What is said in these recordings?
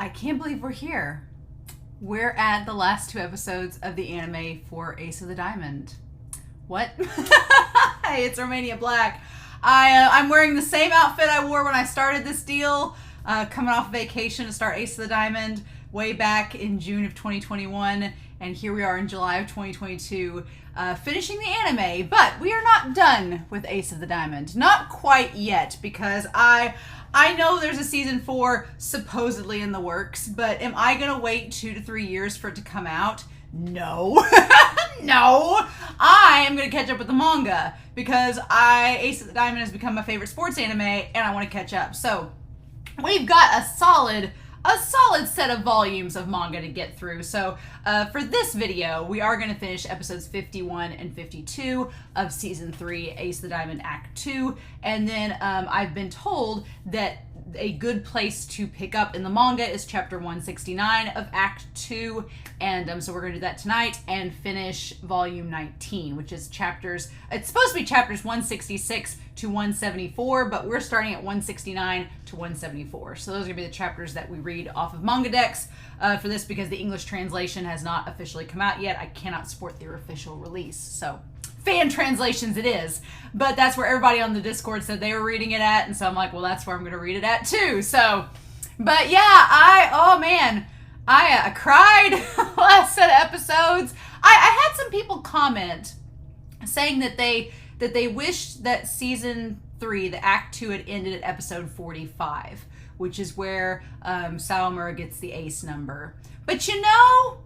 I can't believe we're here. We're at the last two episodes of the anime for Ace of the Diamond. What? Hey, it's Romania Black. I'm wearing the same outfit I wore when I started this deal, coming off vacation to start Ace of the Diamond way back in June of 2021, and here we are in July of 2022, finishing the anime. But we are not done with Ace of the Diamond. Not quite yet, because I know there's a season 4 supposedly in the works, but am I gonna wait 2 to 3 years for it to come out? No. No. I am gonna catch up with the manga because Ace of the Diamond has become my favorite sports anime and I want to catch up. So we've got a solid set of volumes of manga to get through. So for this video, we are going to finish episodes 51 and 52 of season 3, Ace of the Diamond Act 2. And then I've been told that a good place to pick up in the manga is chapter 169 of Act 2. And so we're going to do that tonight and finish volume 19, which is chapters, it's supposed to be chapters 166 to 174, but we're starting at 169 to 174. So those are going to be the chapters that we read off of Manga Dex for this, because the English translation has not officially come out yet. I cannot support their official release. So fan translations it is, but that's where everybody on the Discord said they were reading it at, and so I'm like, well, that's where I'm going to read it at too. So, but yeah, I cried last set of episodes. I had some people comment saying that they wished that season 3, the Act 2, had ended at episode 45, which is where Sawamura gets the ace number. But you know,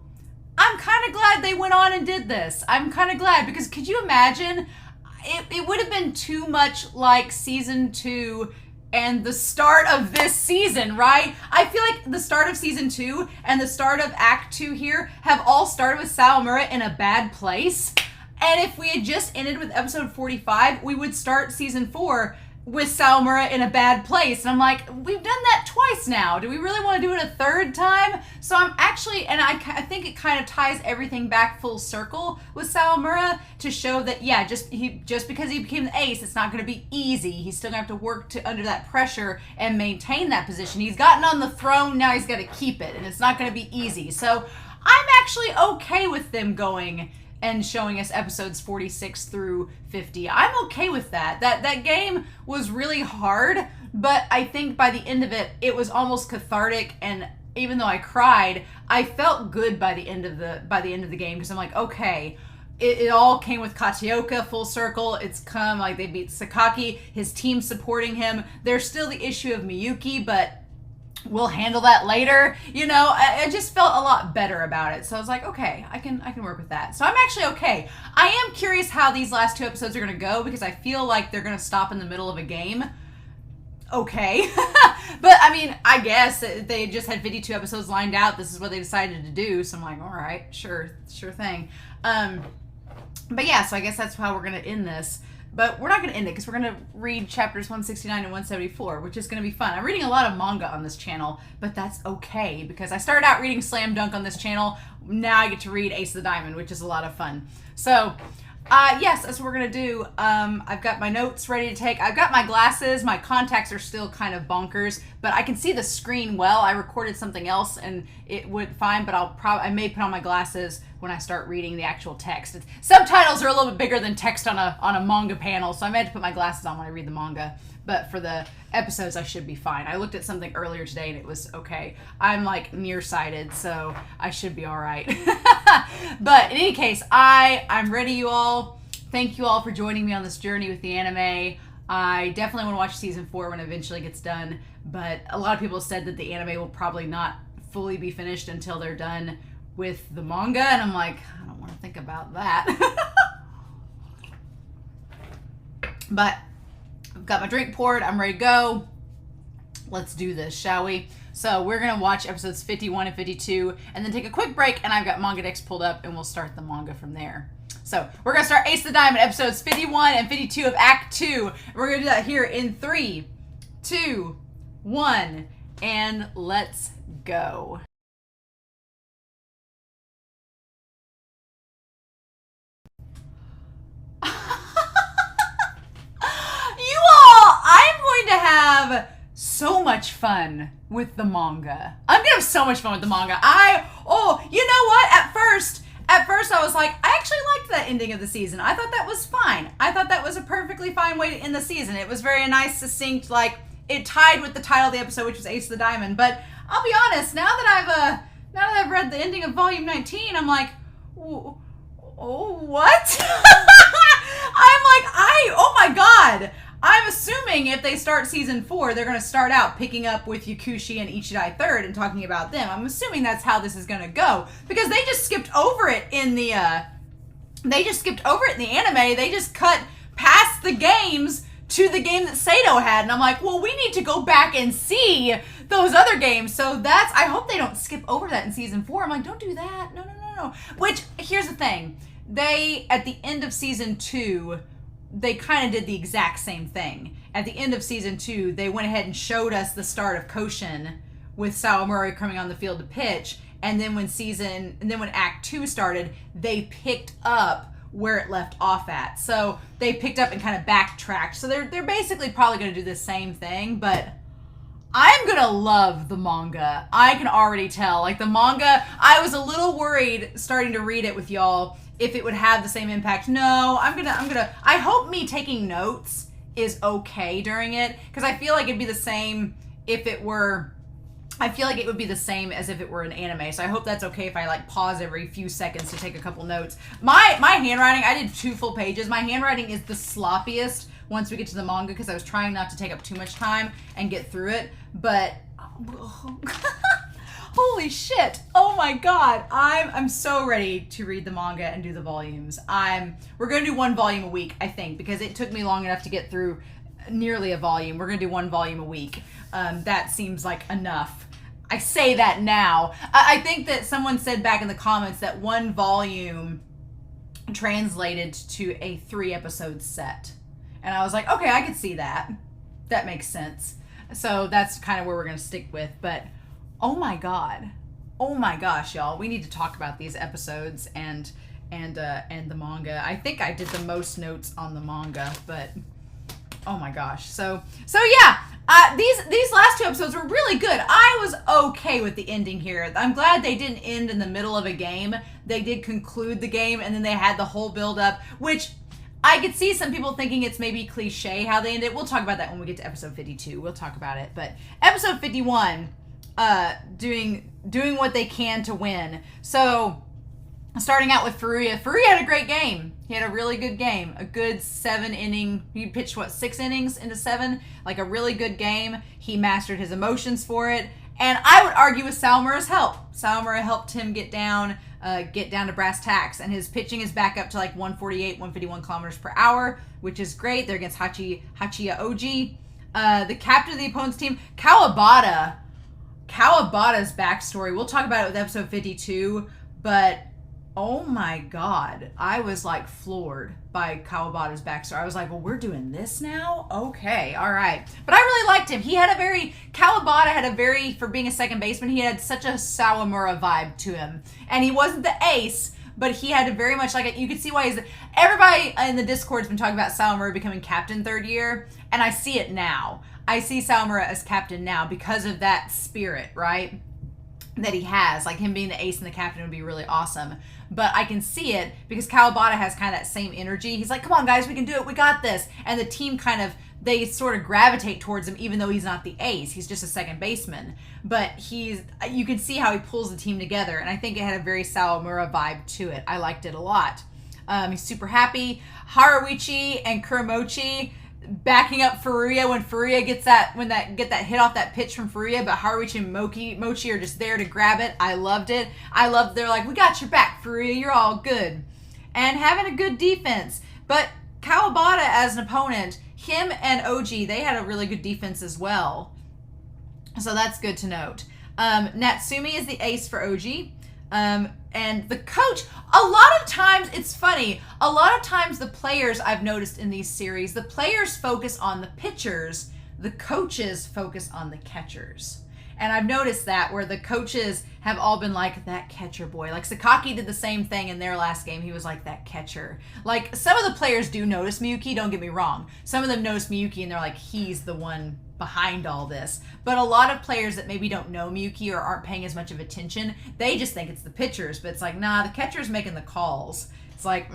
I'm kind of glad they went on and did this. I'm kind of glad, because could you imagine? It would have been too much like season 2 and the start of this season, right? I feel like the start of season 2 and the start of Act 2 here have all started with Sawamura in a bad place. And if we had just ended with episode 45, we would start season 4 with Sawamura in a bad place. And I'm like, we've done that twice now. Do we really want to do it a third time? So I'm actually, and I think it kind of ties everything back full circle with Sawamura to show that, yeah, just because he became the ace, it's not going to be easy. He's still going to have to work under that pressure and maintain that position. He's gotten on the throne, now he's got to keep it, and it's not going to be easy. So I'm actually okay with them going and showing us episodes 46 through 50. I'm okay with that. That game was really hard, but I think by the end of it, it was almost cathartic, and even though I cried, I felt good by the end of the game, because I'm like, okay, it all came with Katioka full circle. It's come, like, they beat Sakaki, his team supporting him. There's still the issue of Miyuki, but we'll handle that later. You know, I just felt a lot better about it. So I was like, okay, I can work with that. So I'm actually okay. I am curious how these last 2 episodes are going to go, because I feel like they're going to stop in the middle of a game. Okay. But I mean, I guess they just had 52 episodes lined out. This is what they decided to do. So I'm like, all right, sure thing. But yeah, so I guess that's how we're going to end this. But we're not going to end it, because we're going to read chapters 169 and 174, which is going to be fun. I'm reading a lot of manga on this channel, but that's okay, because I started out reading Slam Dunk on this channel. Now I get to read Ace of the Diamond, which is a lot of fun. So, yes, that's what we're going to do. I've got my notes ready to take. I've got my glasses. My contacts are still kind of bonkers, but I can see the screen well. I recorded something else, and it would fine, but I may put on my glasses when I start reading the actual text. Subtitles are a little bit bigger than text on a manga panel, so I may have to put my glasses on when I read the manga. But for the episodes, I should be fine. I looked at something earlier today, and it was okay. I'm like nearsighted, so I should be all right. But in any case, I'm ready, you all. Thank you all for joining me on this journey with the anime. I definitely want to watch season 4 when it eventually gets done, but a lot of people said that the anime will probably not fully be finished until they're done with the manga, and I'm like, I don't want to think about that. But I've got my drink poured. I'm ready to go. Let's do this, shall we? So we're going to watch episodes 51 and 52 and then take a quick break, and I've got Manga Dex pulled up, and we'll start the manga from there. So we're going to start Ace of the Diamond, episodes 51 and 52 of Act 2. We're going to do that here in 3, 2, 1, and let's go. You all, I'm going to have so much fun with the manga. I'm gonna have so much fun with the manga. You know what? At first I was like, I actually liked that ending of the season. I thought that was fine. I thought that was a perfectly fine way to end the season. It was very nice, succinct, like it tied with the title of the episode, which was Ace of the Diamond. But I'll be honest, now that I've read the ending of volume 19, I'm like, oh, what? Oh my god. I'm assuming if they start season 4, they're going to start out picking up with YAKUSHI and ICHIDAI Third and talking about them. I'm assuming that's how this is going to go, because they just skipped over it in the anime. They just cut past the games to the game that Sato had, and I'm like, well, we need to go back and see those other games. So I hope they don't skip over that in season 4. I'm like, don't do that. No. Which, here's the thing. At the end of season 2, they kind of did the exact same thing. At the end of season 2, they went ahead and showed us the start of Koshin with Sawamura coming on the field to pitch. And then when Act 2 started, they picked up where it left off at. So they picked up and kind of backtracked. So they're basically probably going to do the same thing, but I'm going to love the manga. I can already tell. Like the manga, I was a little worried starting to read it with y'all if it would have the same impact. No, I hope me taking notes is okay during it, because I feel like it'd be the same if it were, I feel like it would be the same as if it were an anime. So I hope that's okay if I like pause every few seconds to take a couple notes. My handwriting, I did 2 full pages. My handwriting is the sloppiest once we get to the manga, because I was trying not to take up too much time and get through it. But holy shit. Oh my god. I'm so ready to read the manga and do the volumes. We're going to do 1 volume a week, I think, because it took me long enough to get through nearly a volume. We're going to do 1 volume a week. That seems like enough. I say that now. I think that someone said back in the comments that 1 volume translated to a 3-episode set. And I was like, okay, I could see that. That makes sense. So that's kind of where we're going to stick with. But oh my god. Oh my gosh, y'all. We need to talk about these episodes and the manga. I think I did the most notes on the manga, but oh my gosh. So yeah. These last 2 episodes were really good. I was okay with the ending here. I'm glad they didn't end in the middle of a game. They did conclude the game, and then they had the whole build up, which I could see some people thinking it's maybe cliche how they end it. We'll talk about that when we get to episode 52. We'll talk about it. But episode 51, doing what they can to win. So starting out with Furuya. Furuya had a great game. He had a really good game. A good 7-inning. He pitched, 6 innings into 7? Like a really good game. He mastered his emotions for it. And I would argue with Sawamura's help. Sawamura helped him get down to brass tacks. And his pitching is back up to like 148, 151 kilometers per hour, which is great. They're against Hachiya Oji. The captain of the opponent's team, Kawabada. Kawabada's backstory. We'll talk about it with episode 52, but oh my god, I was like floored by Kawabada's backstory. I was like, well, we're doing this now? Okay, all right. But I really liked him. Kawabada had a very, for being a second baseman, he had such a Sawamura vibe to him. And he wasn't the ace, but he had a very much like it. You could see why everybody in the Discord's been talking about Sawamura becoming captain 3rd year, and I see it now. I see Sawamura as captain now because of that spirit, right? That he has. Like him being the ace and the captain would be really awesome. But I can see it because Kawabada has kind of that same energy. He's like, come on guys, we can do it. We got this. And the team they sort of gravitate towards him even though he's not the ace. He's just a second baseman. But you can see how he pulls the team together. And I think it had a very Sawamura vibe to it. I liked it a lot. He's super happy. Haruichi and Kuromochi backing up Furuya when Furuya get that hit off that pitch from Furuya, but Haruichi and Mochi are just there to grab it. I loved it. They're like, we got your back, Furuya, you're all good. And having a good defense. But Kawabada as an opponent, him and Oji, they had a really good defense as well. So that's good to note. Natsumi is the ace for Oji. And the coach, a lot of times, it's funny, a lot of times the players I've noticed in these series, the players focus on the pitchers, the coaches focus on the catchers. And I've noticed that where the coaches have all been like, that catcher boy. Like Sakaki did the same thing in their last game. He was like, that catcher. Like some of the players do notice Miyuki, don't get me wrong. Some of them notice Miyuki and they're like, he's the one behind all this. But a lot of players that maybe don't know Miyuki or aren't paying as much of attention, they just think it's the pitchers. But it's like, nah, the catcher's making the calls. It's like,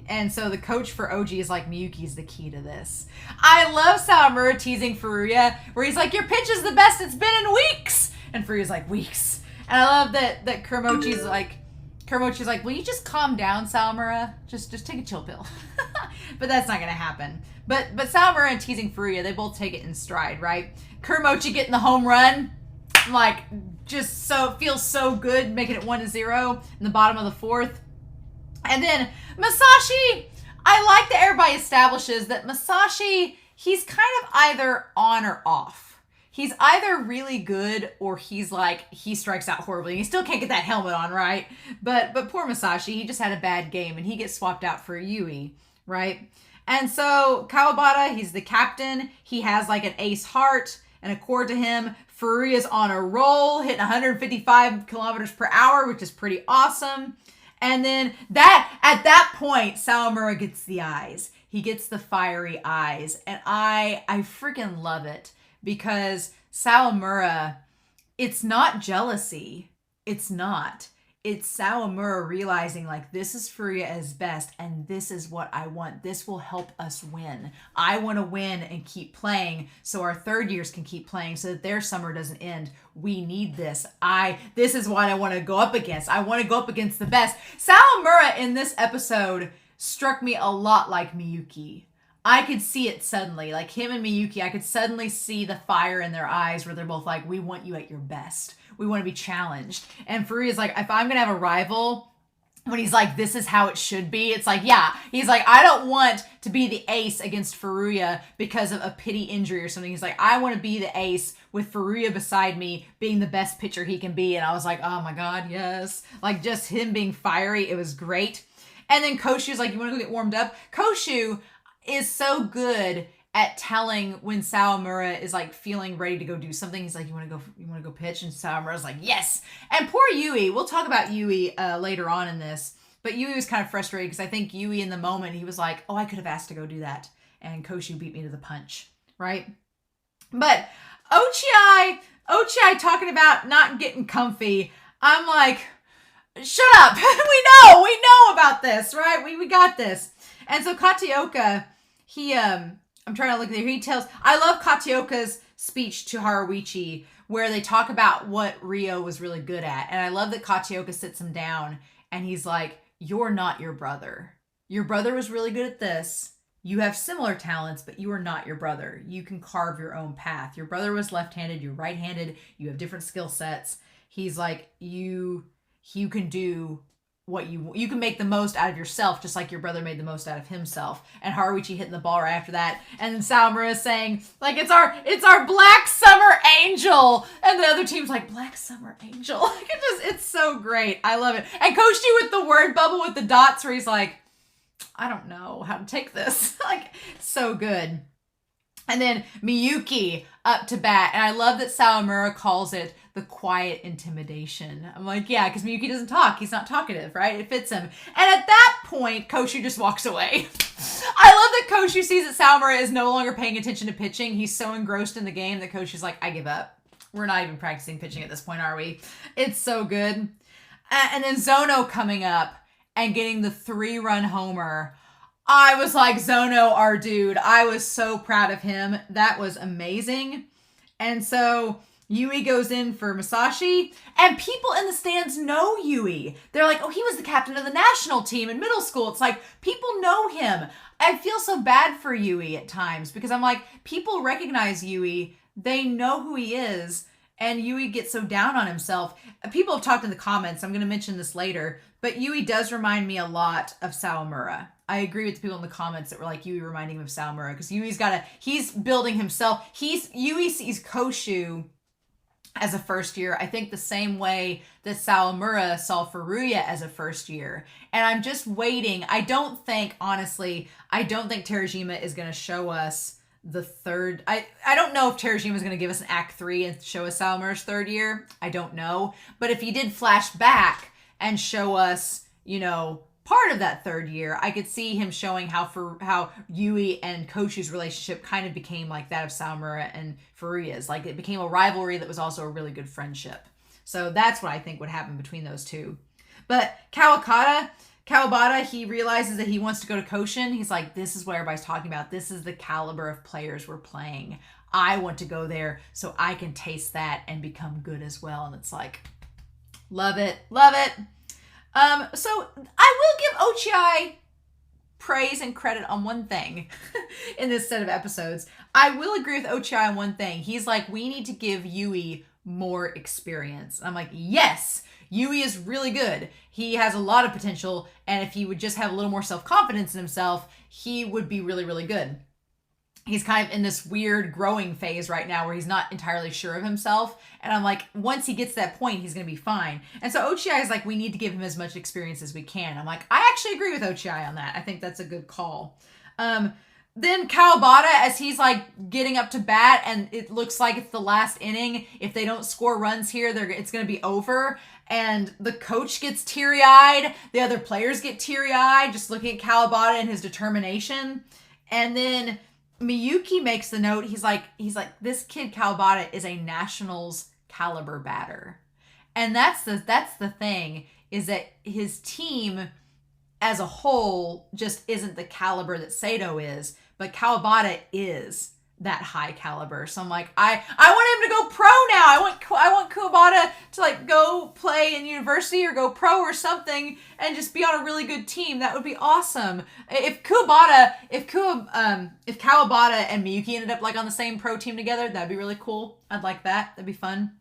And so the coach for OG is like, Miyuki's the key to this. I love Sawamura teasing Furuya, where he's like, your pitch is the best it's been in weeks. And Furuya's like, weeks. And I love that Kuramochi's like, will you just calm down, Sawamura? Just take a chill pill. But that's not going to happen. But Sawamura and teasing Furuya, they both take it in stride, right? Kuramochi getting the home run, like, just so, feels so good, making it 1-0 in the bottom of the fourth. And then Masashi, I like that everybody establishes that Masashi, he's kind of either on or off. He's either really good or he's like, he strikes out horribly. He still can't get that helmet on, right? But poor Masashi, he just had a bad game and he gets swapped out for Yui, right? And so Kawabada, he's the captain. He has like an ace heart and a cord to him. Furuya's on a roll, hitting 155 kilometers per hour, which is pretty awesome. And then at that point, Sawamura gets the eyes. He gets the fiery eyes. And I freaking love it because Sawamura, it's not jealousy. It's not. It's Sawamura realizing like, this is Furuya at his best and this is what I want. This will help us win. I want to win and keep playing so our third years can keep playing so that their summer doesn't end. We need this. This is what I want to go up against. I want to go up against the best. Sawamura in this episode struck me a lot like Miyuki. I could see it suddenly, like him and Miyuki, I could suddenly see the fire in their eyes where they're both like, we want you at your best. We want to be challenged. And Furuya's like, if I'm going to have a rival, when he's like, this is how it should be, it's like, yeah. He's like, I don't want to be the ace against Furuya because of a pity injury or something. He's like, I want to be the ace with Furuya beside me being the best pitcher he can be. And I was like, oh my God, yes. Like just him being fiery, it was great. And then Koshu's like, you want to go get warmed up? Koshu is so good at telling when Sawamura is like feeling ready to go do something. He's like, you want to go pitch? And Sawamura's like, yes. And poor Yui, we'll talk about Yui later on in this, but Yui was kind of frustrated because I think Yui in the moment, he was like, oh, I could have asked to go do that. And Koshu beat me to the punch, right? But Ochi talking about not getting comfy. I'm like, shut up. we know about this, right? We got this. And so Katioka, I'm trying to look there. He tells, I love Katioka's speech to Haruichi where they talk about what Ryo was really good at. And I love that Katioka sits him down and he's like, you're not your brother. Your brother was really good at this. You have similar talents, but you are not your brother. You can carve your own path. Your brother was left-handed, you're right-handed, you have different skill sets. He's like, you can do what you can make the most out of yourself, just like your brother made the most out of himself. And Haruichi hitting the ball right after that. And then Sawamura is saying, like, it's our Black Summer Angel. And the other team's like, Black Summer Angel. Like, it's so great. I love it. And Koshi with the word bubble with the dots where he's like, I don't know how to take this. Like, so good. And then Miyuki up to bat. And I love that Sawamura calls it the quiet intimidation. I'm like, yeah, because Miyuki doesn't talk. He's not talkative, right? It fits him. And at that point, Koshu just walks away. I love that Koshu sees that Sawamura is no longer paying attention to pitching. He's so engrossed in the game that Koshu's like, I give up. We're not even practicing pitching at this point, are we? It's so good. And then Zono coming up and getting the 3-run homer. I was like, Zono, our dude. I was so proud of him. That was amazing. And so Yui goes in for Masashi, and people in the stands know Yui. They're like, oh, he was the captain of the national team in middle school. It's like, people know him. I feel so bad for Yui at times because I'm like, people recognize Yui. They know who he is, and Yui gets so down on himself. People have talked in the comments. I'm going to mention this later, but Yui does remind me a lot of Sawamura. I agree with the people in the comments that were like, Yui reminding him of Sawamura because he's building himself. Yui sees Koshu as a first year, I think the same way that Sawamura saw Furuya as a first year. And I'm just waiting. I don't think Terajima is going to show us the third. I don't know if Terajima is going to give us an Act 3 and show us Sawamura's third year. I don't know. But if he did flash back and show us, you know, part of that third year, I could see him showing how Yui and Koshu's relationship kind of became like that of Sawamura and Furuya's. Like, it became a rivalry that was also a really good friendship. So that's what I think would happen between those two. But Kawabada, he realizes that he wants to go to Koshin. He's like, this is what everybody's talking about. This is the caliber of players we're playing. I want to go there so I can taste that and become good as well. And it's like, love it. Love it. So I will give Ochiai praise and credit on one thing in this set of episodes. I will agree with Ochiai on one thing. He's like, we need to give Yui more experience. And I'm like, yes, Yui is really good. He has a lot of potential. And if he would just have a little more self-confidence in himself, he would be really, really good. He's kind of in this weird growing phase right now where he's not entirely sure of himself. And I'm like, once he gets to that point, he's going to be fine. And so Ochiai is like, we need to give him as much experience as we can. I'm like, I actually agree with Ochiai on that. I think that's a good call. Then Kawabada, as he's like getting up to bat and it looks like it's the last inning. If they don't score runs here, it's going to be over. And the coach gets teary-eyed. The other players get teary-eyed just looking at Kawabada and his determination. And then Miyuki makes the note. He's like, this kid Kawabada is a Nationals caliber batter. And that's the thing, is that his team as a whole just isn't the caliber that Sato is, but Kawabada is that high caliber. So I'm like, I want him to go pro now. I want Kawabada to like go play in university or go pro or something and just be on a really good team. That would be awesome. If Kawabada and Miyuki ended up like on the same pro team together, that'd be really cool. I'd like that. That'd be fun.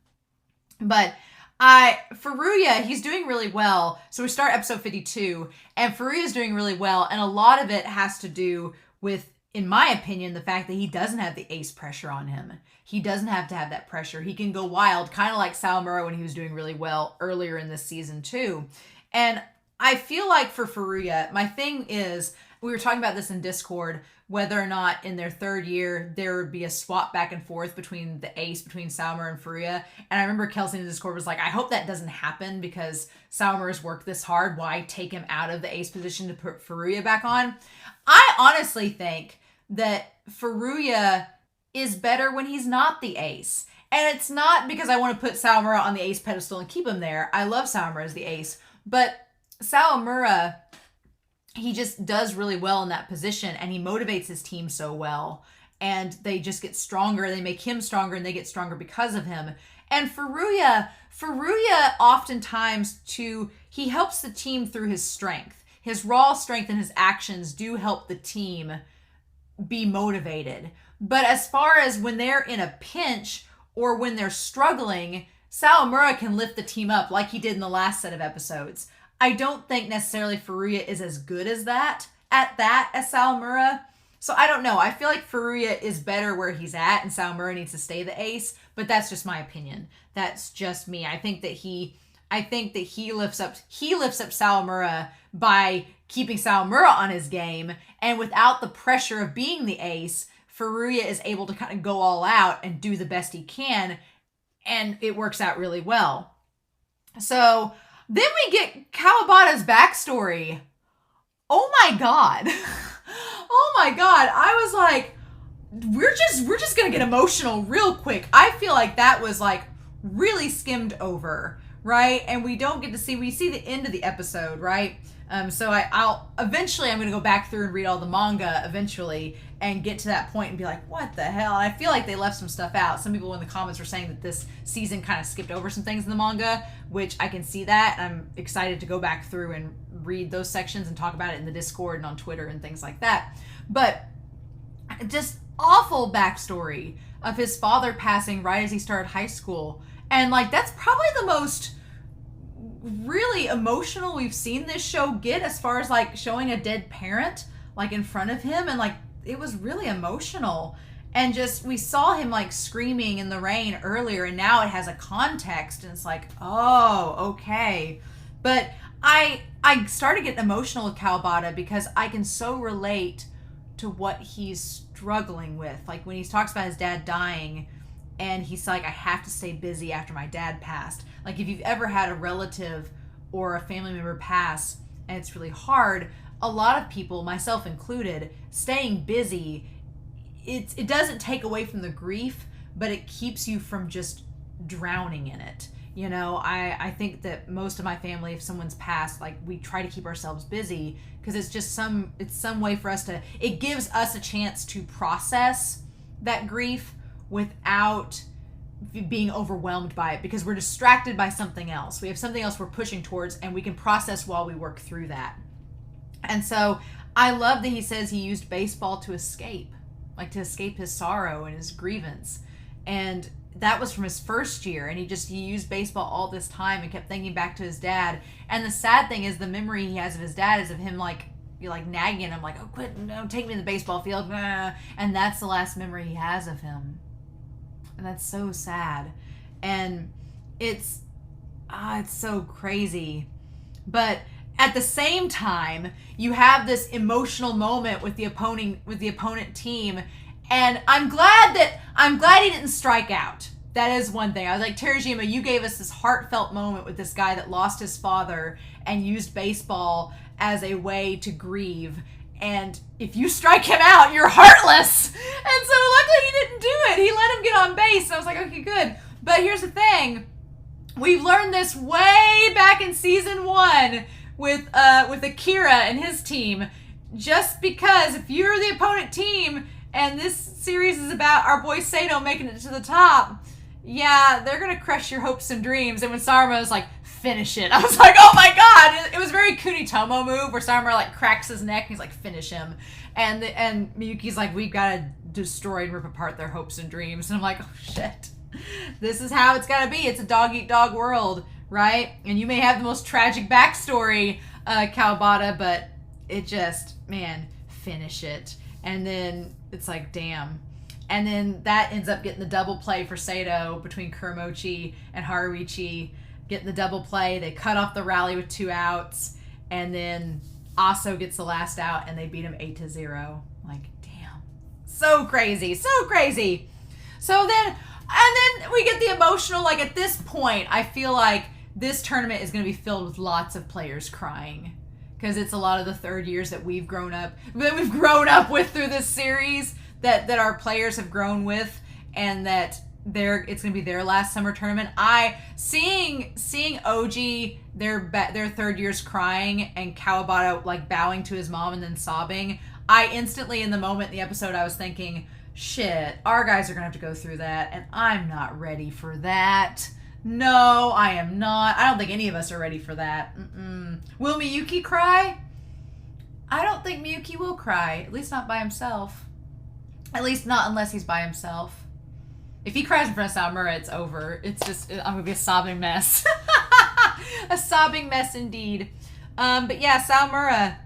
But Furuya, he's doing really well. So we start episode 52 and Furuya's doing really well. And a lot of it has to do with, in my opinion, the fact that he doesn't have the ace pressure on him. He doesn't have to have that pressure. He can go wild, kind of like Sawamura when he was doing really well earlier in this season too. And I feel like for Furuya, my thing is, we were talking about this in Discord, whether or not in their third year, there would be a swap back and forth between the ace, between Sawamura and Furuya. And I remember Kelsey in the Discord was like, I hope that doesn't happen because Sawamura's worked this hard. Why take him out of the ace position to put Furuya back on? I honestly think that Furuya is better when he's not the ace. And it's not because I want to put Sawamura on the ace pedestal and keep him there. I love Sawamura as the ace. But Sawamura, he just does really well in that position and he motivates his team so well. And they just get stronger. They make him stronger and they get stronger because of him. And Furuya oftentimes too, he helps the team through his strength. His raw strength and his actions do help the team be motivated. But as far as when they're in a pinch or when they're struggling, Sawamura can lift the team up like he did in the last set of episodes. I don't think necessarily Furuya is as good as that as Sawamura. So I don't know. I feel like Furuya is better where he's at and Sawamura needs to stay the ace, but that's just my opinion. That's just me. I think that he lifts up Sawamura by keeping Sawamura on his game, and without the pressure of being the ace, Furuya is able to kind of go all out and do the best he can, and it works out really well. So then we get Kawabada's backstory. Oh my god. Oh my god. I was like, we're just gonna get emotional real quick. I feel like that was like really skimmed over, right? And we see the end of the episode, right? So I'm going to go back through and read all the manga eventually and get to that point and be like, what the hell? And I feel like they left some stuff out. Some people in the comments were saying that this season kind of skipped over some things in the manga, which I can see that. And I'm excited to go back through and read those sections and talk about it in the Discord and on Twitter and things like that. But just awful backstory of his father passing right as he started high school. And like, that's probably the most really emotional we've seen this show get, as far as like showing a dead parent like in front of him, and like it was really emotional. And just, we saw him like screaming in the rain earlier, and now it has a context and it's like, oh, okay. But I started getting emotional with Kawabada because I can so relate to what he's struggling with. Like when he talks about his dad dying and he's like, I have to stay busy after my dad passed. Like if you've ever had a relative or a family member pass and it's really hard, a lot of people, myself included, staying busy, it doesn't take away from the grief, but it keeps you from just drowning in it. You know, I think that most of my family, if someone's passed, like we try to keep ourselves busy because it's just some way for us to, it gives us a chance to process that grief without being overwhelmed by it, because we're distracted by something else. We have something else we're pushing towards and we can process while we work through that. And so I love that he says he used baseball to escape, like to escape his sorrow and his grievance. And that was from his first year, and he used baseball all this time and kept thinking back to his dad. And the sad thing is the memory he has of his dad is of him like nagging him like, oh quit, no, take me to the baseball field, and that's the last memory he has of him. And that's so sad. And it's so crazy. But at the same time, you have this emotional moment with the opponent team. And I'm glad he didn't strike out. That is one thing. I was like, Terajima, you gave us this heartfelt moment with this guy that lost his father and used baseball as a way to grieve. And if you strike him out, you're heartless. And so luckily he didn't do it. He let him get on base. So I was like, okay, good. But here's the thing. We've learned this way back in season 1 with Akira and his team. Just because if you're the opponent team and this series is about our boy Sato making it to the top, yeah, they're going to crush your hopes and dreams. And when Saruma was like, finish it, I was like, oh my god. It was a very Kunitomo move where Saruma like cracks his neck and he's like, finish him. And Miyuki's like, we've got to destroy and rip apart their hopes and dreams. And I'm like, oh shit. This is how it's got to be. It's a dog-eat-dog world, right? And you may have the most tragic backstory, Kawabada, but it just, man, finish it. And then it's like, damn. And then that ends up getting the double play for Sato between Kuramochi and Haruichi. Getting the double play. They cut off the rally with 2 outs. And then Aso gets the last out and they beat him 8-0. Like, damn. So crazy. So crazy. So then, and then we get the emotional, like at this point, I feel like this tournament is going to be filled with lots of players crying. Because it's a lot of the third years that we've grown up with through this series, that our players have grown with, and that it's going to be their last summer tournament. Seeing OG, their third years crying, and Kawabata like bowing to his mom and then sobbing, I instantly, in the moment in the episode, I was thinking, shit, our guys are going to have to go through that, and I'm not ready for that. No, I am not. I don't think any of us are ready for that. Will Miyuki cry? I don't think Miyuki will cry. At least not by himself. At least not unless he's by himself. If he cries in front of Sawamura, it's over. It's just, I'm going to be a sobbing mess. A sobbing mess indeed. But yeah, Sawamura,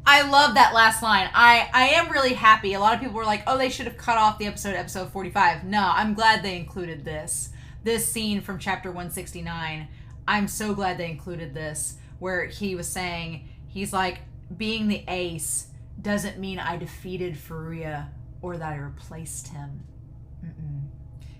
I love that last line. I am really happy. A lot of people were like, oh, they should have cut off the episode 45. No, I'm glad they included this scene from chapter 169. I'm so glad they included this, where he was saying, he's like, being the ace doesn't mean I defeated Furuya or that I replaced him.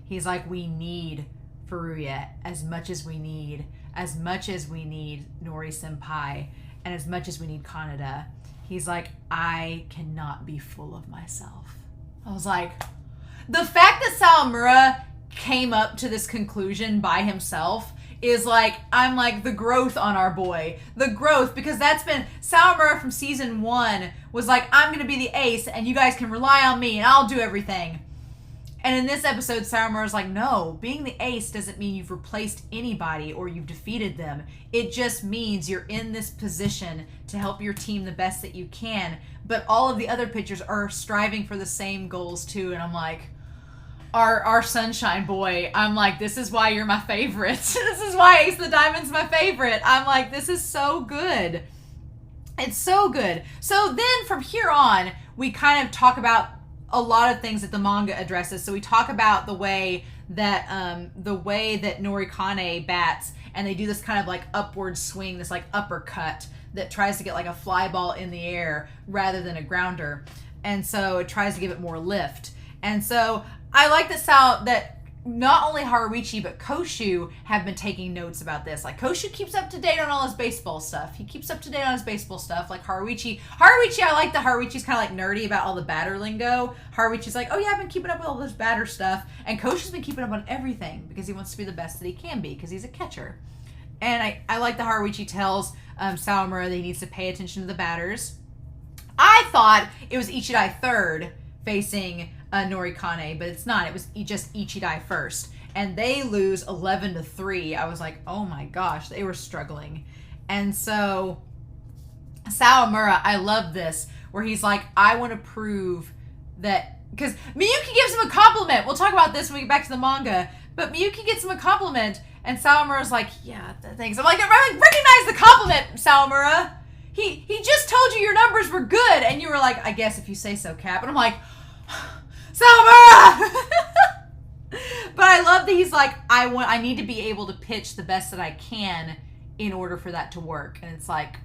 He's like, we need Furuya as much as we need Nori Senpai, and as much as we need Kaneda. He's like, I cannot be full of myself. I was like, the fact that Sawamura came up to this conclusion by himself is like, I'm like, the growth on our boy. The growth, because that's been, Sawamura from season 1 was like, I'm going to be the ace and you guys can rely on me and I'll do everything. And in this episode, Sawamura's like, no, being the ace doesn't mean you've replaced anybody or you've defeated them. It just means you're in this position to help your team the best that you can. But all of the other pitchers are striving for the same goals too. And I'm like, our sunshine boy, I'm like, this is why you're my favorite. This is why Ace of the Diamond's my favorite. I'm like, this is so good. It's so good. So then from here on, we kind of talk about a lot of things that the manga addresses. So we talk about the way that Norikane bats, and they do this kind of like upward swing, this like uppercut that tries to get like a fly ball in the air rather than a grounder. and so it tries to give it more lift. And so I like that not only Haruichi but Koshu have been taking notes about this. Like, Koshu keeps up to date on all his baseball stuff. He keeps up to date on his baseball stuff. Like Haruichi, I like that Haruichi's kind of like nerdy about all the batter lingo. Haruichi's like, oh yeah, I've been keeping up with all this batter stuff. And Koshu's been keeping up on everything because he wants to be the best that he can be because he's a catcher. And I like that Haruichi tells Sawamura that he needs to pay attention to the batters. I thought it was Ichidai third facing Norikane, but it's not. It was just Ichidai first, and they lose 11-3. I was like, oh my gosh, they were struggling. And so Sawamura, I love this, where he's like, I want to prove that, because Miyuki gives him a compliment. We'll talk about this when we get back to the manga, but Miyuki gets him a compliment, and Sawamura's like, yeah, thanks. I'm like, recognize the compliment, Sawamura. He just told you your numbers were good, and you were like, I guess if you say so, Cap. And I'm like, Sawamura! But I love that he's like, I need to be able to pitch the best that I can in order for that to work. And it's like,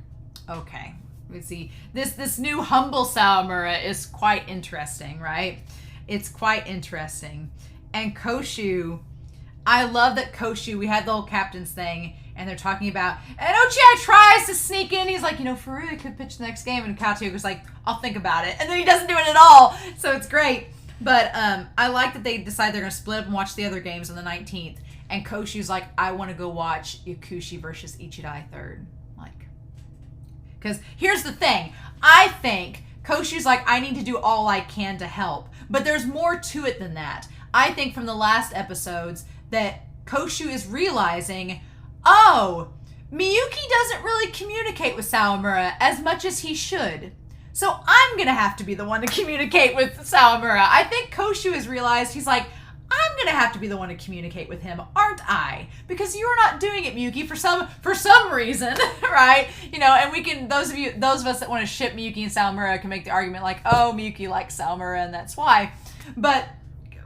okay, let's see. This new humble Sawamura is quite interesting, right? It's quite interesting. And Koshu, I love that Koshu, we had the whole captain's thing, and they're talking about, and Uchiha tries to sneak in. He's like, Furuya could pitch the next game. And Katsuyoko's like, I'll think about it. And then he doesn't do it at all. So it's great. But I like that they decide they're going to split up and watch the other games on the 19th. And Koshu's like, I want to go watch Yakushi versus Ichidai third. Like, because here's the thing. I think Koshu's like, I need to do all I can to help. But there's more to it than that. I think from the last episodes that Koshu is realizing, oh, Miyuki doesn't really communicate with Sawamura as much as he should. So I'm going to have to be the one to communicate with Sawamura. I think Koshu has realized, he's like, I'm going to have to be the one to communicate with him, aren't I? Because you're not doing it, Miyuki, for some reason, right? And we can, those of us that want to ship Miyuki and Sawamura can make the argument like, oh, Miyuki likes Sawamura and that's why. But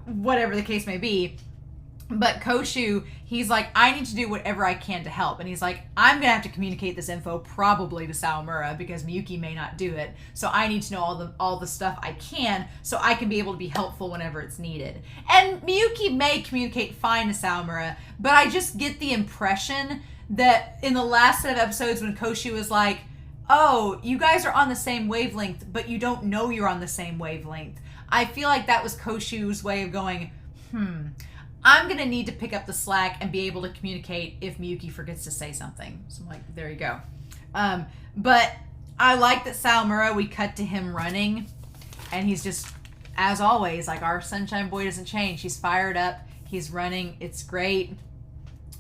whatever the case may be. But Koshu, he's like, I need to do whatever I can to help. And he's like, I'm going to have to communicate this info probably to Sawamura because Miyuki may not do it. So I need to know all the stuff I can so I can be able to be helpful whenever it's needed. And Miyuki may communicate fine to Sawamura, but I just get the impression that in the last set of episodes when Koshu was like, oh, you guys are on the same wavelength, but you don't know you're on the same wavelength. I feel like that was Koshu's way of going, I'm going to need to pick up the slack and be able to communicate if Miyuki forgets to say something. So I'm like, there you go. But I like that Sawamura, we cut to him running, and he's just, as always, like our Sunshine Boy doesn't change. He's fired up. He's running. It's great.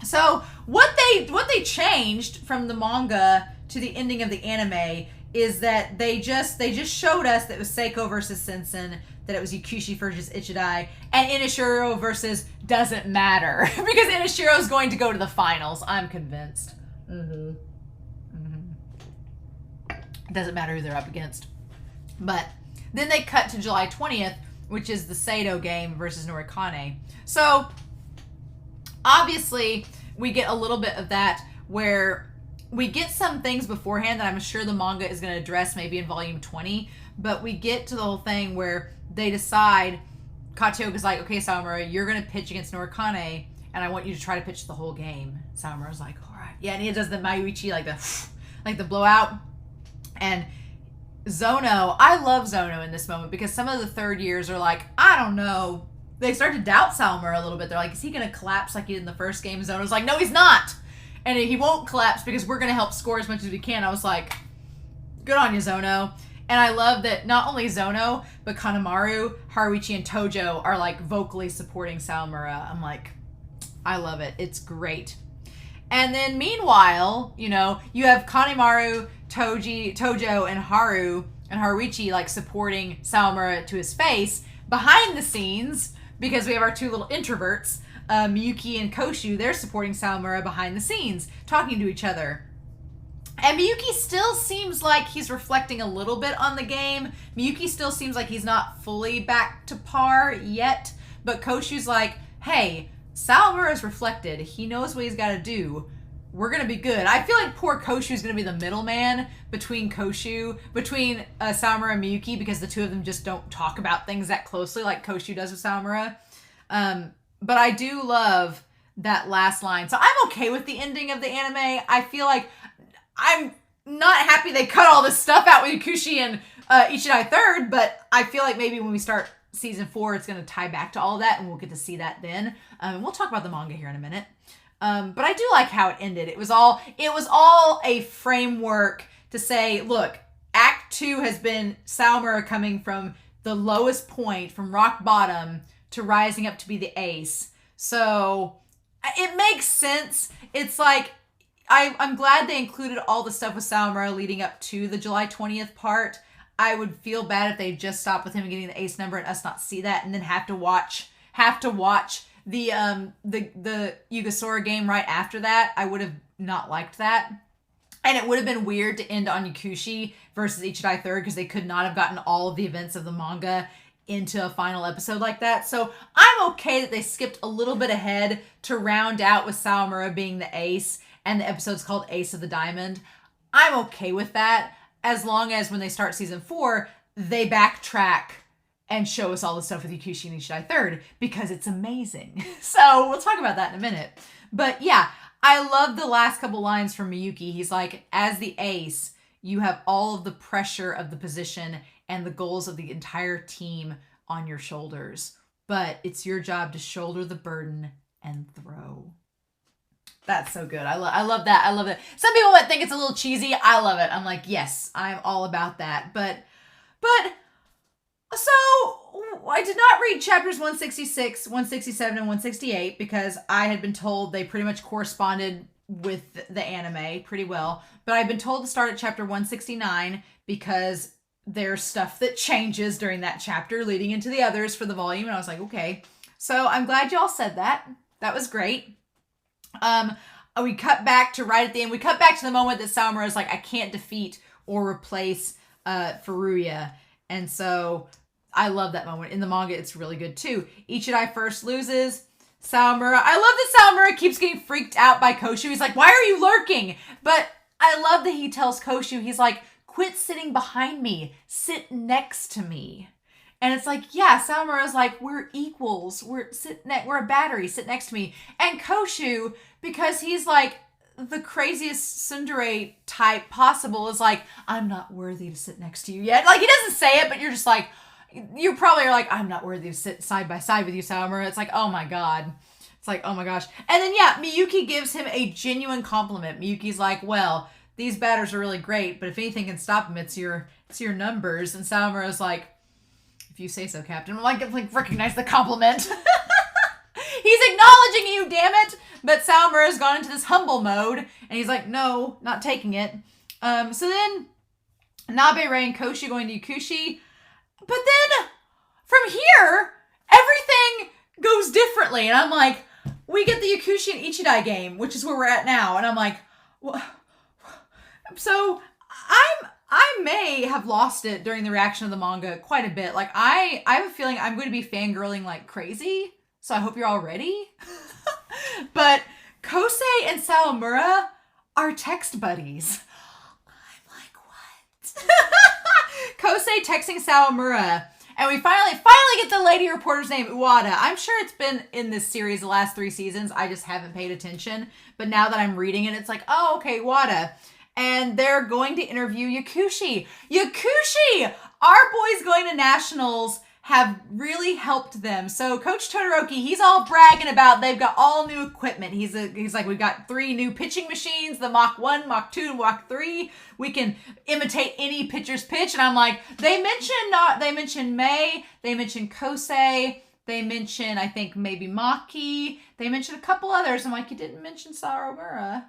So what they changed from the manga to the ending of the anime is that they just showed us that it was Seiko versus Sensen, that it was Yakushi versus Ichidai, and Inashiro versus doesn't matter. Because Inashiro is going to go to the finals. I'm convinced. Doesn't matter who they're up against. But then they cut to July 20th, which is the Sato game versus Norikane. So, obviously, we get a little bit of that where we get some things beforehand that I'm sure the manga is going to address maybe in volume 20, but we get to the whole thing where they decide, Katsuyoko's like, okay, Sawamura, you're going to pitch against Norikane, and I want you to try to pitch the whole game. Sawamura's like, all right. Yeah, and he does the Mayuichi, like the blowout. And Zono, I love Zono in this moment because some of the third years are like, I don't know. They start to doubt Sawamura a little bit. They're like, is he going to collapse like he did in the first game? Zono's like, no, he's not. And he won't collapse because we're going to help score as much as we can. I was like, good on you, Zono. And I love that not only Zono, but Kanemaru, Haruichi, and Tojo are like vocally supporting Sawamura. I'm like, I love it. It's great. And then meanwhile, you have Kanemaru, Tojo, and Haruichi like supporting Sawamura to his face behind the scenes because we have our two little introverts, Miyuki and Koshu. They're supporting Sawamura behind the scenes, talking to each other. And Miyuki still seems like he's reflecting a little bit on the game. Miyuki still seems like he's not fully back to par yet. But Koshu's like, hey, Sawamura's reflected. He knows what he's got to do. we're going to be good. I feel like poor Koshu is going to be the middleman between Sawamura and Miyuki, because the two of them just don't talk about things that closely like Koshu does with Sawamura. But I do love that last line. So I'm okay with the ending of the anime. I feel like I'm not happy they cut all this stuff out with YAKUSHI and Ichidai Third, but I feel like maybe when we start season 4, it's going to tie back to all of that, and we'll get to see that then. We'll talk about the manga here in a minute. But I do like how it ended. It was all a framework to say, look, Act 2 has been Sawamura coming from the lowest point, from rock bottom, to rising up to be the ace. So it makes sense. It's like, I'm glad they included all the stuff with Sawamura leading up to the July 20th part. I would feel bad if they just stopped with him getting the ace number and us not see that, and then have to watch the Yugasora game right after that. I would have not liked that. And it would have been weird to end on YAKUSHI versus Ichidai Third, because they could not have gotten all of the events of the manga into a final episode like that. So I'm okay that they skipped a little bit ahead to round out with Sawamura being the ace, and the episode's called Ace of the Diamond. I'm okay with that, as long as when they start season 4, they backtrack and show us all the stuff with YAKUSHI and Ichidai Third, because it's amazing. So we'll talk about that in a minute. But yeah, I love the last couple lines from Miyuki. He's like, as the ace, you have all of the pressure of the position and the goals of the entire team on your shoulders. But it's your job to shoulder the burden and throw. That's so good. I love that. I love it. Some people might think it's a little cheesy. I love it. I'm like, yes, I'm all about that. But so I did not read chapters 166, 167, and 168, because I had been told they pretty much corresponded with the anime pretty well. But I've been told to start at chapter 169 because there's stuff that changes during that chapter leading into the others for the volume. And I was like, okay. So I'm glad y'all said that. That was great. We cut back to right at the end. We cut back to the moment that Sawamura is like, I can't defeat or replace Furuya. And so I love that moment. In the manga, it's really good too. Ichidai first loses. Sawamura. I love that Sawamura keeps getting freaked out by Koshu. He's like, why are you lurking? But I love that he tells Koshu, he's like, quit sitting behind me. Sit next to me. And it's like, yeah, Sawamura's like, we're equals. We're a battery. Sit next to me. And Koshu, because he's like the craziest tsundere type possible, is like, I'm not worthy to sit next to you yet. Like, he doesn't say it, but you're just like, you probably are like, I'm not worthy to sit side by side with you, Sawamura. It's like, oh my God. It's like, oh my gosh. And then, yeah, Miyuki gives him a genuine compliment. Miyuki's like, well, these batters are really great, but if anything can stop them, it's your numbers. And Sawamura's like, if you say so, Captain. I'm like recognize the compliment. He's acknowledging you, damn it. But Sawamura has gone into this humble mode, and he's like, no, not taking it. So then, Nabe, Rei, and Koshu going to YAKUSHI. But then, from here, everything goes differently. And I'm like, we get the YAKUSHI and Ichidai game, which is where we're at now. And I'm like, well, so I may have lost it during the reaction of the manga quite a bit. Like, I have a feeling I'm going to be fangirling like crazy. So I hope you're all ready. But Kosei and Sawamura are text buddies. I'm like, what? Kosei texting Sawamura. And we finally get the lady reporter's name, Uwada. I'm sure it's been in this series the last 3 seasons. I just haven't paid attention. But now that I'm reading it, it's like, oh, okay, Uwada. And they're going to interview YAKUSHI. YAKUSHI! Our boys going to nationals have really helped them. So Coach Todoroki, he's all bragging about they've got all new equipment. He's like, we've got 3 new pitching machines, the Mach 1, Mach 2, and Mach 3. We can imitate any pitcher's pitch. And I'm like, they mentioned May, they mentioned Kosei, they mentioned, I think, maybe Maki. They mentioned a couple others. I'm like, you didn't mention Sawamura.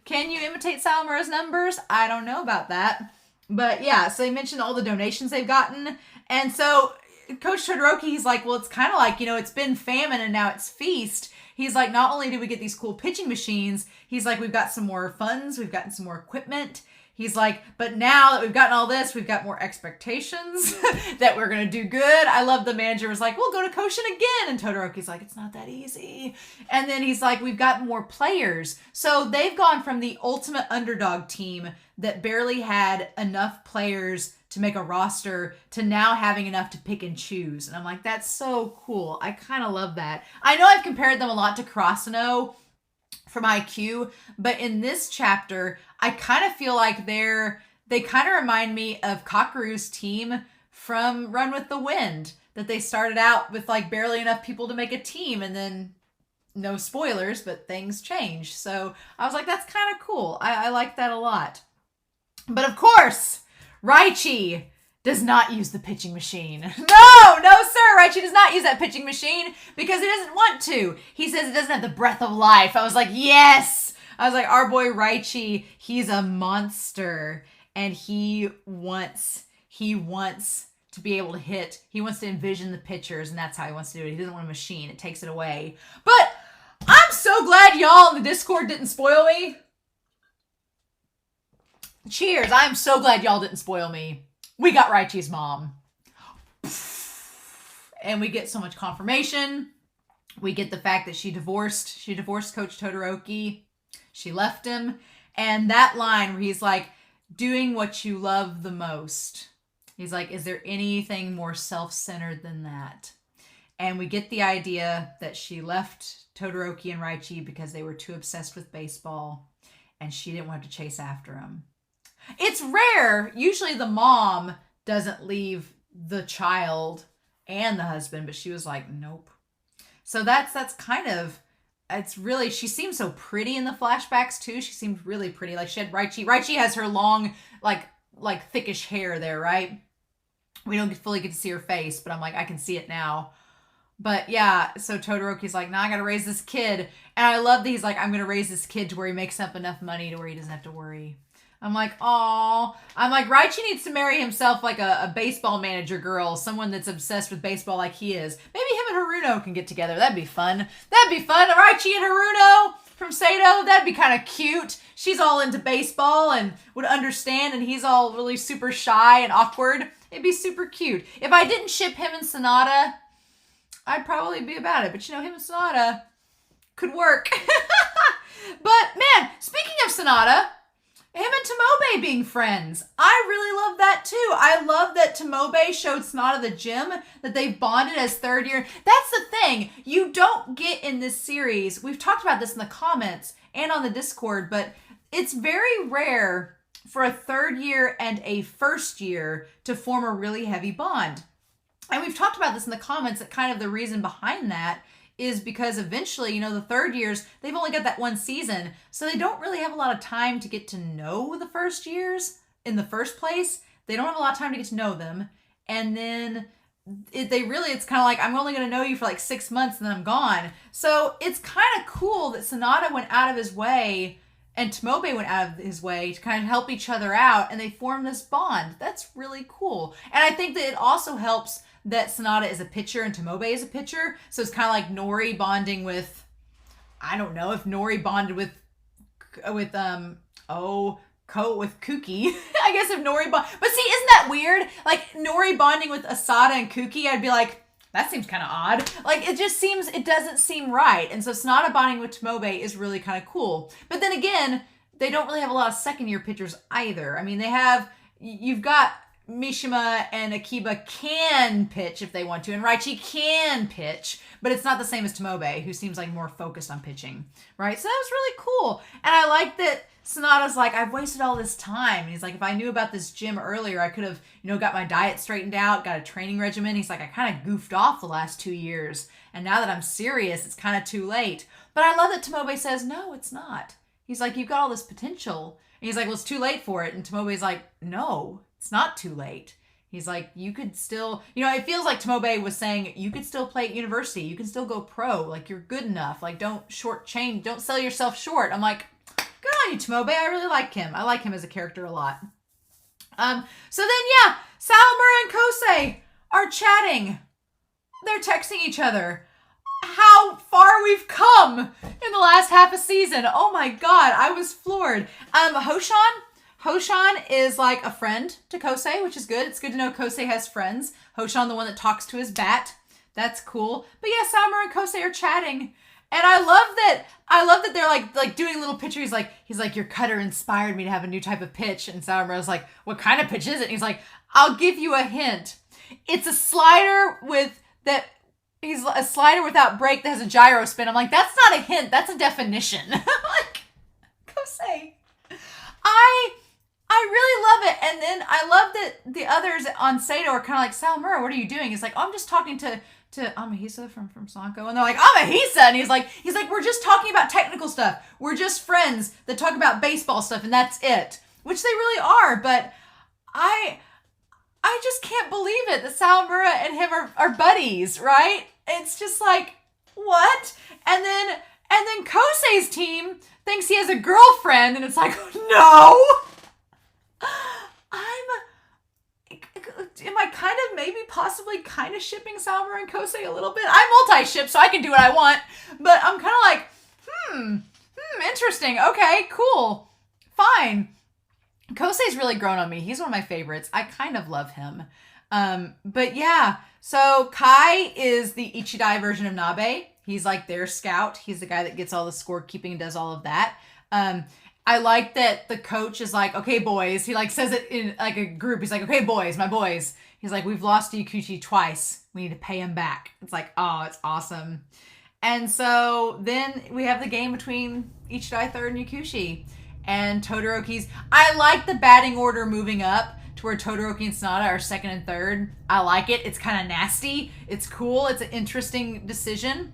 Can you imitate Sawamura's numbers? I don't know about that. But yeah, so they mentioned all the donations they've gotten. And so Coach Todoroki, he's like, well, it's kind of like, it's been famine and now it's feast. He's like, not only did we get these cool pitching machines, he's like, we've got some more funds, we've gotten some more equipment. he's like, but now that we've gotten all this, we've got more expectations that we're going to do good. I love the manager was like, we'll go to Koshin again. And Todoroki's like, it's not that easy. And then he's like, we've got more players. So they've gone from the ultimate underdog team that barely had enough players to make a roster to now having enough to pick and choose. And I'm like, that's so cool. I kind of love that. I know I've compared them a lot to Kurosano from IQ, but in this chapter, I kind of feel like they kind of remind me of Kakeru's team from Run with the Wind, that they started out with like barely enough people to make a team, and then no spoilers, but things change. So I was like, that's kind of cool. I like that a lot. But of course, Raichi does not use the pitching machine. No, sir. Raichi does not use that pitching machine because he doesn't want to. He says it doesn't have the breath of life. I was like, yes. I was like, our boy Raichi, he's a monster. And he wants to be able to hit. He wants to envision the pitchers, and that's how he wants to do it. He doesn't want a machine. It takes it away. But I'm so glad y'all in the Discord didn't spoil me. Cheers. I'm so glad y'all didn't spoil me. We got Raichi's mom. And we get so much confirmation. We get the fact that she divorced Coach Todoroki. She left him. And that line where he's like, doing what you love the most. He's like, is there anything more self-centered than that? And we get the idea that she left Todoroki and Raichi because they were too obsessed with baseball and she didn't want to chase after him. It's rare. Usually the mom doesn't leave the child and the husband, but she was like, nope. So that's kind of, it's really, she seems so pretty in the flashbacks too. She seemed really pretty. Like she had Raichi has her long, like thickish hair there, right? We don't fully get to see her face, but I'm like, I can see it now. But yeah, so Todoroki's like, nah, I gotta raise this kid. And I love that he's like, I'm gonna raise this kid to where he makes up enough money to where he doesn't have to worry. I'm like, aw. I'm like, Raichi needs to marry himself like a baseball manager girl, someone that's obsessed with baseball like he is. Maybe him and Haruno can get together. That'd be fun. Raichi and Haruno from Sato, that'd be kind of cute. She's all into baseball and would understand, and he's all really super shy and awkward. It'd be super cute. If I didn't ship him and Sonata, I'd probably be about it. But you know, him and Sonata could work. But man, speaking of Sonata, him and Tomobe being friends. I really love that too. I love that Tomobe showed Sonata the gym, that they've bonded as third year. That's the thing. You don't get in this series. We've talked about this in the comments and on the Discord, but it's very rare for a third year and a first year to form a really heavy bond. And we've talked about this in the comments, that kind of the reason behind that is because eventually, you know, the third years, they've only got that one season, so they don't really have a lot of time to get to know the first years in the first place. They don't have a lot of time to get to know them. And then it's kind of like, I'm only going to know you for like 6 months and then I'm gone. So it's kind of cool that Sonata went out of his way and Tomobe went out of his way to kind of help each other out, and they formed this bond. That's really cool. And I think that it also helps that Sonata is a pitcher and Tomobe is a pitcher. So it's kind of like Nori bonding with, I don't know if Nori bonded with Kuki. I guess if Nori but see, isn't that weird? Like Nori bonding with Asada and Kuki, I'd be like, that seems kind of odd. Like it doesn't seem right. And so Sonata bonding with Tomobe is really kind of cool. But then again, they don't really have a lot of second year pitchers either. I mean, you've got Mishima and Akiba can pitch if they want to, and Raichi can pitch, but it's not the same as Tomobe, who seems like more focused on pitching, right? So that was really cool. And I like that Sonata's like, I've wasted all this time. And he's like, if I knew about this gym earlier, I could have, got my diet straightened out, got a training regimen. He's like, I kind of goofed off the last 2 years, and now that I'm serious, it's kind of too late. But I love that Tomobe says, no, it's not. He's like, you've got all this potential. And he's like, well, it's too late for it. And Tomobe's like, no, it's not too late. He's like, you could still, it feels like Tomobe was saying, you could still play at university. You can still go pro. Like, you're good enough. Like, don't sell yourself short. I'm like, good on you, Tomobe. I really like him. I like him as a character a lot. So then, yeah, Sawamura and Kosei are chatting. They're texting each other. How far we've come in the last half a season. Oh my God, I was floored. Hoshan is like a friend to Kosei, which is good. It's good to know Kosei has friends. Hoshan, the one that talks to his bat. That's cool. But yeah, Sawamura and Kosei are chatting. And I love that they're like doing little pictures. He's like, your cutter inspired me to have a new type of pitch. And Sawamura's like, what kind of pitch is it? And he's like, I'll give you a hint. It's a slider he's a slider without break that has a gyro spin. I'm like, that's not a hint, that's a definition. I'm like, Kosei. I really love it. And then I love that the others on Sato are kind of like, Sawamura, what are you doing? He's like, oh, I'm just talking to Amahisa from Sanko. And they're like, Amahisa! And he's like, we're just talking about technical stuff. We're just friends that talk about baseball stuff, and that's it. Which they really are, but I just can't believe it that Sawamura and him are buddies, right? It's just like, what? And then Kosei's team thinks he has a girlfriend, and it's like, no! Am I kind of maybe possibly kind of shipping Sawamura and Kosei a little bit? I'm multi-ship, so I can do what I want. But I'm kind of like, interesting. Okay, cool. Fine. Kosei's really grown on me. He's one of my favorites. I kind of love him. But yeah, so Kai is the Ichidai version of Nabe. He's like their scout. He's the guy that gets all the scorekeeping and does all of that. I like that the coach is like, okay, boys. He like says it in like a group. He's like, okay, boys, my boys. He's like, we've lost YAKUSHI twice. We need to pay him back. It's like, oh, it's awesome. And so then we have the game between Ichidai Third and YAKUSHI. And Todoroki's, I like the batting order moving up to where Todoroki and Sanada are second and third. I like it. It's kind of nasty. It's cool. It's an interesting decision.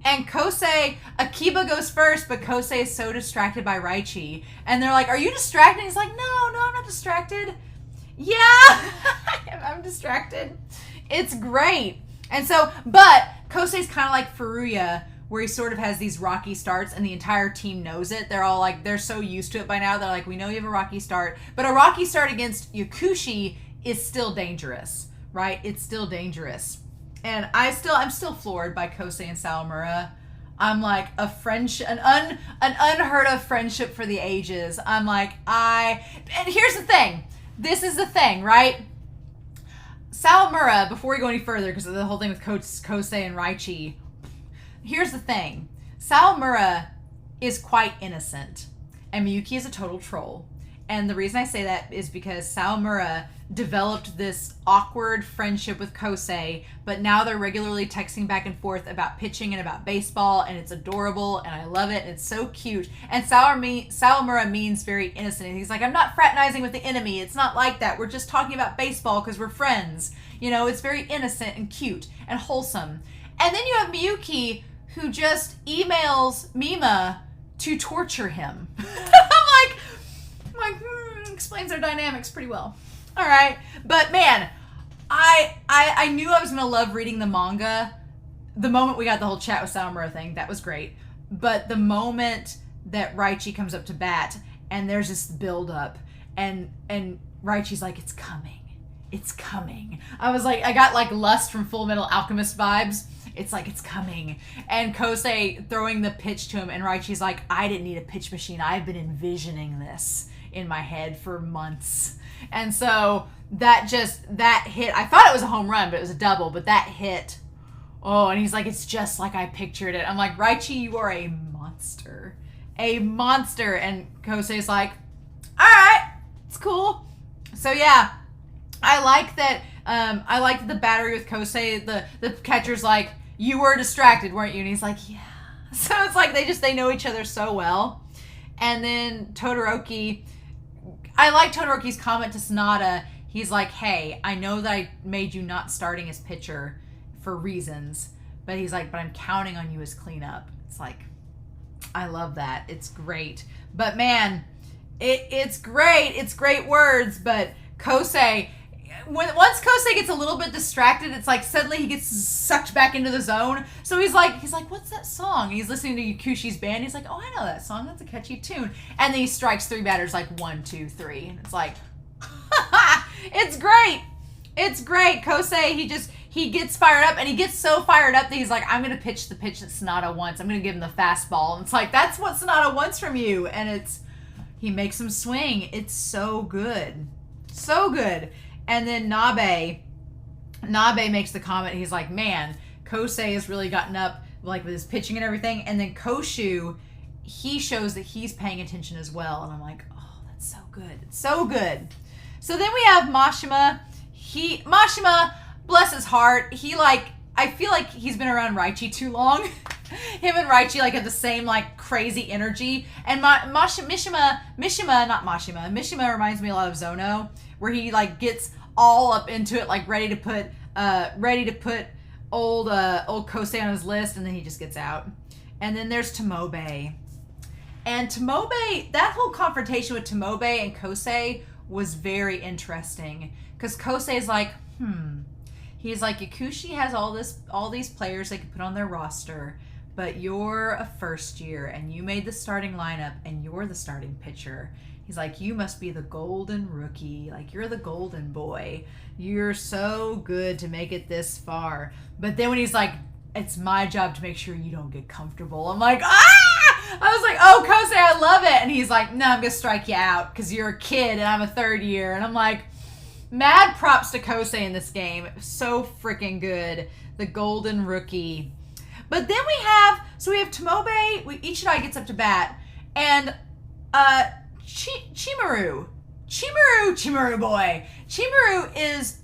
And Kosei, Akiba goes first, but Kosei is so distracted by Raichi. And they're like, are you distracted? And he's like, no, I'm not distracted. Yeah, I'm distracted. It's great. And so, but Kosei's kind of like Furuya, where he sort of has these rocky starts and the entire team knows it. They're all like, they're so used to it by now. They're like, we know you have a rocky start. But a rocky start against YAKUSHI is still dangerous, right? It's still dangerous. And I'm still floored by Kosei and Sawamura. I'm like a friendship, an unheard of friendship for the ages. I'm like, and here's the thing. This is the thing, right? Sawamura, before we go any further, because of the whole thing with Kosei and Raichi, here's the thing. Sawamura is quite innocent, and Miyuki is a total troll. And the reason I say that is because Sawamura developed this awkward friendship with Kosei, but now they're regularly texting back and forth about pitching and about baseball, and it's adorable, and I love it, and it's so cute. And Sawamura means very innocent. And he's like, I'm not fraternizing with the enemy. It's not like that. We're just talking about baseball because we're friends. You know, it's very innocent and cute and wholesome. And then you have Miyuki, who just emails Mima to torture him. I'm like, explains their dynamics pretty well. All right. But man, I knew I was going to love reading the manga. The moment we got the whole chat with Sawamura thing, that was great. But the moment that Raichi comes up to bat and there's this build up and Raichi's like, it's coming. It's coming. I was like, I got like Lust from Full Metal Alchemist vibes. It's like, it's coming. And Kosei throwing the pitch to him, and Raichi's like, I didn't need a pitch machine. I've been envisioning this in my head for months. And so that hit. I thought it was a home run, but it was a double. But that hit. Oh, and he's like, it's just like I pictured it. I'm like, Raichi, you are a monster. A monster. And Kosei's like, all right, it's cool. So yeah, I like that. I like the battery with Kosei. The catcher's like, you were distracted, weren't you? And he's like, yeah. So it's like they know each other so well. And then Todoroki, I like Todoroki's comment to Sanada. He's like, hey, I know that I made you not starting as pitcher for reasons, but he's like, but I'm counting on you as cleanup. It's like, I love that. It's great. But man, it's great. It's great words, but Kosei, once Kosei gets a little bit distracted, it's like suddenly he gets sucked back into the zone. So he's like, what's that song? And he's listening to YAKUSHI's band. He's like, oh, I know that song. That's a catchy tune. And then he strikes 3 batters like 1, 2, 3. And it's like, it's great. It's great. Kosei, he gets fired up, and he gets so fired up that he's like, I'm going to pitch the pitch that Sanada wants. I'm going to give him the fastball. And it's like, that's what Sanada wants from you. And it's He makes him swing. It's so good. So good. And then Nabe makes the comment. He's like, man, Kosei has really gotten up like with his pitching and everything. And then Koshu, he shows that he's paying attention as well. And I'm like, oh, that's so good. It's so good. So then we have Mashima. Mashima, bless his heart, I feel like he's been around Raichi too long. Him and Raichi like have the same like crazy energy. And Mishima reminds me a lot of Zono, where he like gets all up into it, like ready to put old Kosei on his list, and then he just gets out. And then there's Tomobe. And Tomobe, that whole confrontation with Tomobe and Kosei was very interesting. Because Kosei's like, He's like, Yakushi has all these players they could put on their roster, but you're a first year and you made the starting lineup and you're the starting pitcher. He's like, you must be the golden rookie. Like, you're the golden boy. You're so good to make it this far. But then when he's like, it's my job to make sure you don't get comfortable, I'm like, ah! I was like, oh, Kosei, I love it. And he's like, no, I'm going to strike you out because you're a kid and I'm a third year. And I'm like, mad props to Kosei in this game. So freaking good. The golden rookie. But then we have Tomobe. Ichidai gets up to bat. And Chimaru boy. Chimaru is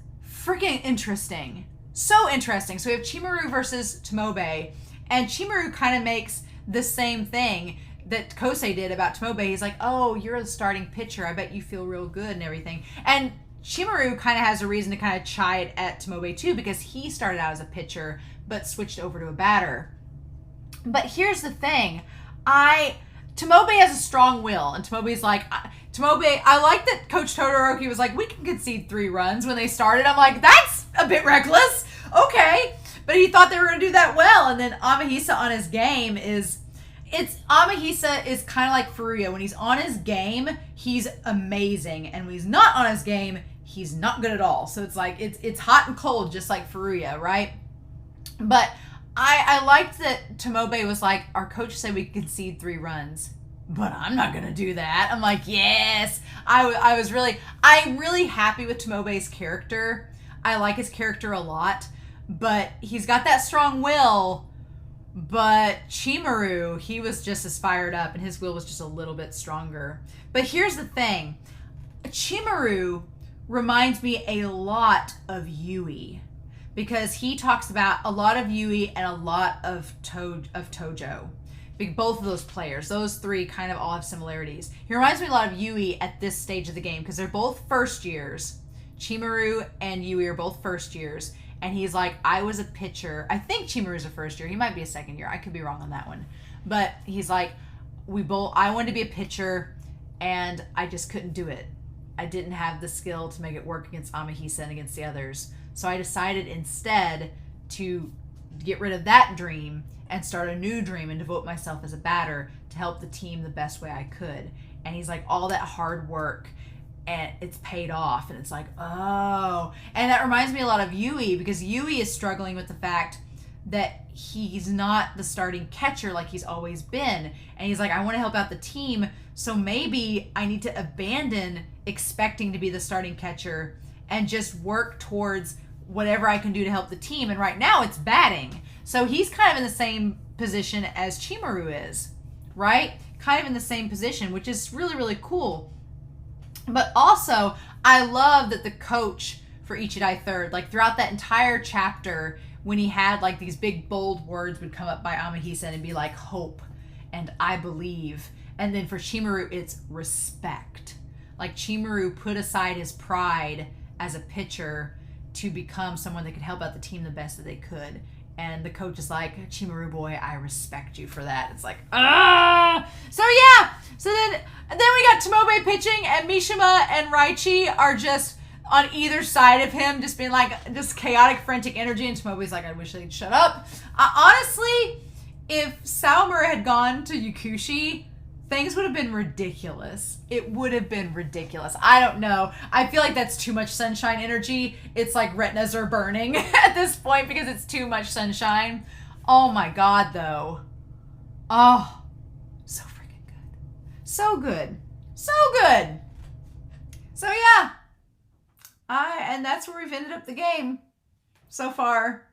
freaking interesting. So interesting. So we have Chimaru versus Tomobe. And Chimaru kind of makes the same thing that Kosei did about Tomobe. He's like, oh, you're the starting pitcher. I bet you feel real good and everything. And Chimaru kind of has a reason to kind of chide at Tomobe too, because he started out as a pitcher but switched over to a batter. But here's the thing. Tomobe has a strong will, and Tomobe's like, I like that Coach Todoroki was like, we can concede 3 runs when they started. I'm like, that's a bit reckless. Okay. But he thought they were going to do that well. And then Amahisa on his game Amahisa is kind of like Furuya. When he's on his game, he's amazing. And when he's not on his game, he's not good at all. So it's like, it's hot and cold, just like Furuya, right? But I liked that Tomobe was like, our coach said we could concede 3 runs, but I'm not going to do that. I'm like, yes. I'm really happy with Tomobe's character. I like his character a lot, but he's got that strong will. But Chimaru, he was just as fired up, and his will was just a little bit stronger. But here's the thing. Chimaru reminds me a lot of Yui, because he talks about a lot of Yui and a lot of Tojo. Both of those players, those 3 kind of all have similarities. He reminds me a lot of Yui at this stage of the game, because they're both first years. Chimaru and Yui are both first years. And he's like, I was a pitcher. I think Chimaru's a first year. He might be a second year. I could be wrong on that one. But he's like, I wanted to be a pitcher, and I just couldn't do it. I didn't have the skill to make it work against Amahisa and against the others. So I decided instead to get rid of that dream and start a new dream and devote myself as a batter to help the team the best way I could. And he's like, all that hard work, and it's paid off. And it's like, oh. And that reminds me a lot of Yui, because Yui is struggling with the fact that he's not the starting catcher like he's always been. And he's like, I want to help out the team, so maybe I need to abandon expecting to be the starting catcher and just work towards whatever I can do to help the team. And right now it's batting. So he's kind of in the same position as Chimaru is, right? Kind of in the same position, which is really, really cool. But also, I love that the coach for Ichidai Third, like throughout that entire chapter, when he had like these big bold words would come up by Amahisa and be like, hope and I believe. And then for Chimaru, it's respect. Like Chimaru put aside his pride as a pitcher to become someone that could help out the team the best that they could. And the coach is like, Chimaru boy, I respect you for that. It's like, ah! So yeah. So then we got Tomobe pitching, and Mishima and Raichi are just on either side of him, just being like, just chaotic, frantic energy. And Tomobe's like, I wish they'd shut up. Honestly, if Sawamura had gone to Yakushi, things would have been ridiculous. It would have been ridiculous. I don't know. I feel like that's too much sunshine energy. It's like retinas are burning at this point because it's too much sunshine. Oh my God, though. Oh, so freaking good. So good. So good. So yeah, and that's where we've ended up the game so far.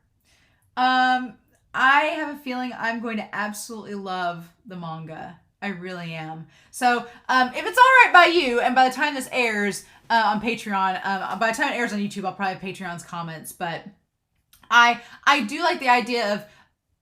I have a feeling I'm going to absolutely love the manga. I really am. So if it's all right by you, and by the time this airs on Patreon, by the time it airs on YouTube, I'll probably have Patreon's comments. But I do like the idea of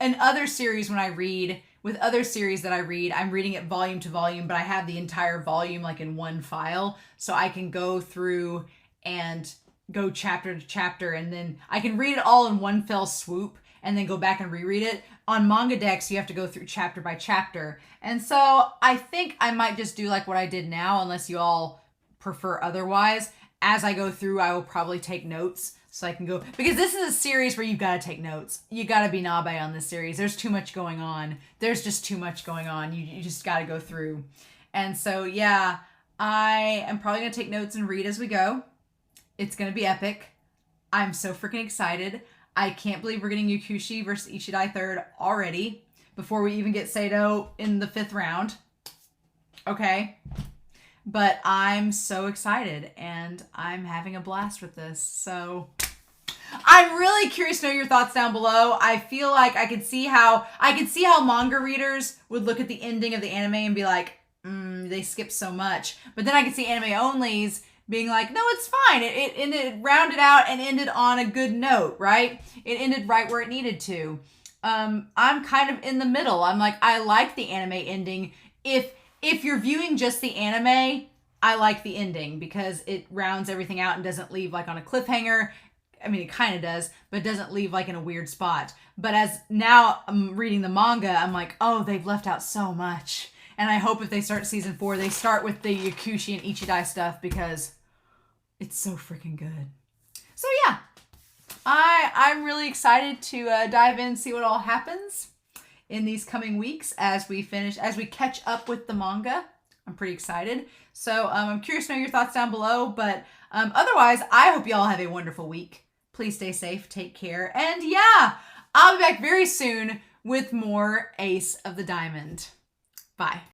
in other series when I read, with other series that I read, I'm reading it volume to volume, but I have the entire volume like in one file, so I can go through and go chapter to chapter, and then I can read it all in one fell swoop and then go back and reread it. On Manga Decks, you have to go through chapter by chapter. And so I think I might just do like what I did now, unless you all prefer otherwise. As I go through, I will probably take notes so I can go, because this is a series where you've got to take notes. You got to be nabe on this series. There's too much going on. There's just too much going on. You just got to go through. And so, yeah, I am probably going to take notes and read as we go. It's going to be epic. I'm so freaking excited. I can't believe we're getting YAKUSHI versus ICHIDAI third already, before we even get Sato in the 5th round. Okay. But I'm so excited, and I'm having a blast with this. So I'm really curious to know your thoughts down below. I feel like I could see how manga readers would look at the ending of the anime and be like, they skipped so much. But then I could see anime onlys being like, no, it's fine. It ended, rounded out and ended on a good note, right? It ended right where it needed to. I'm kind of in the middle. I'm like, I like the anime ending. If you're viewing just the anime, I like the ending because it rounds everything out and doesn't leave like on a cliffhanger. I mean, it kind of does, but it doesn't leave like in a weird spot. But as now I'm reading the manga, I'm like, oh, they've left out so much. And I hope if they start season 4, they start with the YAKUSHI and ICHIDAI stuff, because it's so freaking good. So yeah, I'm really excited to dive in and see what all happens in these coming weeks as we catch up with the manga. I'm pretty excited. So I'm curious to know your thoughts down below. But otherwise, I hope you all have a wonderful week. Please stay safe, take care, and yeah, I'll be back very soon with more Ace of the Diamond. Bye.